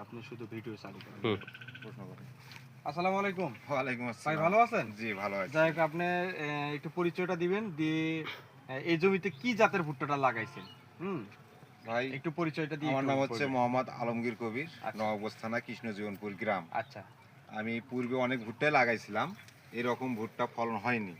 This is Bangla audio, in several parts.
আপনি শুধু ভিডিও চালু করেন। প্রশ্ন করেন। আসসালামু আলাইকুম। ওয়ালাইকুম ভাই আসসালাম। ভালো আছেন? জি ভালো আছি। যাই হোক আপনি একটু পরিচয়টা দিবেন দিয়ে এই জমিতে কি জাতের ভুট্টাটা লাগাইছেন? হুম, ভাই একটু পরিচয়টা দিয়ে আমার একটু নাম হচ্ছে বলবেন। মোহাম্মদ আলমগীর কবির, আচ্ছা, নওগাঁ থানা কৃষ্ণজীবনপুর গ্রাম। আচ্ছা, আমি পূর্বে অনেক ভুট্টা লাগাইছিলাম, এরকম ভুট্টা ফলন হয়নি।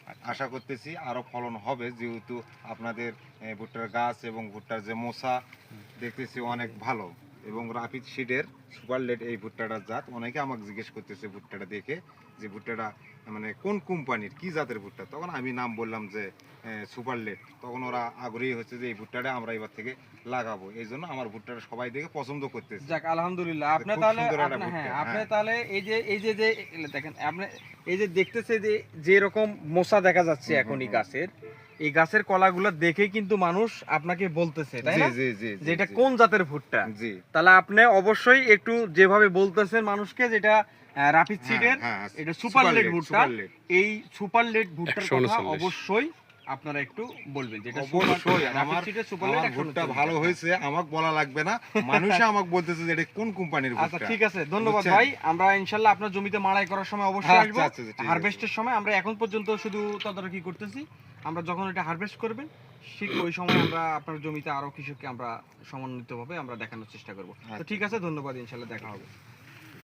আচ্ছা। আশা করতেছি আরো ফলন হবে, যেহেতু আপনাদের ভুট্টার গাছ এবং ভুট্টার যে মোসা হুম, দেখতেছি অনেক ভালো, এবং রাপিড সিডের সুপার লেট এই ভুট্টাটার জাত। অনেকে আমাকে জিজ্ঞেস করতেছে ভুট্টাটা দেখে যে ভুট্টাটা মানে কোন কোম্পানির কি জাতের ভুট্টা, তখন আমি নাম বললাম যে সুপার লেট। তখন ওরা আগ্রহী হচ্ছে যে এই ভুট্টাটা আমরা এবার থেকে লাগাবো, এই জন্য আমার ভুট্টাটা সবাই দেখে পছন্দ করতেছে। যাক আলহামদুলিল্লাহ। আপনি খুব তাহলে সুন্দর একটা আপনি হ্যাঁ, ভুট্টা, আপনি হ্যাঁ। তাহলে এই যে দেখেন আপনি এই যে দেখতেছে যে যেরকম মোসা দেখা যাচ্ছে হুম, এখন হুম, এই হুম। গাছের, এই গাছের কলাগুলো দেখে কিন্তু মানুষ আপনাকে বলতেছে, তাই জি না? জি জি যে জি এটা জি কোন জাতের ভুট্টা। জি। তাহলে আপনি অবশ্যই একটু যেভাবে বলতেছেন মানুষকে যেটা রাপিড হ্যাঁ সিডের হ্যাঁ, এটা সুপার লেট ভুট্টা, সুপার লেট। এই সুপার লেট ভুট্টার কথা 139 অবশ্যই আপনারা একটু বলবেন যেটা অবশ্যই রাপিড আমার সিডের সুপার লেট আমার ভুট্টা ভালো হয়েছে, আমাকে বলা লাগবে না, মানুষে আমাকে বলতেছে যে এটা কোন কোম্পানির আচ্ছা ভুট্টা। ঠিক আছে, ধন্যবাদ বুঝছেন? ভাই। আমরা ইনশাল্লাহ আপনার জমিতে মাড়াই করার সময় অবশ্যই আসবো। আচ্ছা, ঠিক আছে। হারভেস্টের সময় আমরা এখন পর্যন্ত শুধু তদারকি করতেছি। আমরা যখন এটা হারভেস্ট করবেন ঠিক ওই সময় আমরা আপনার জমিতে আরো কৃষককে আমরা সমন্বিতভাবে আমরা দেখানোর চেষ্টা করব। তো আচ্ছা। ঠিক আছে, ধন্যবাদ, ইনশাল্লাহ দেখা হবে।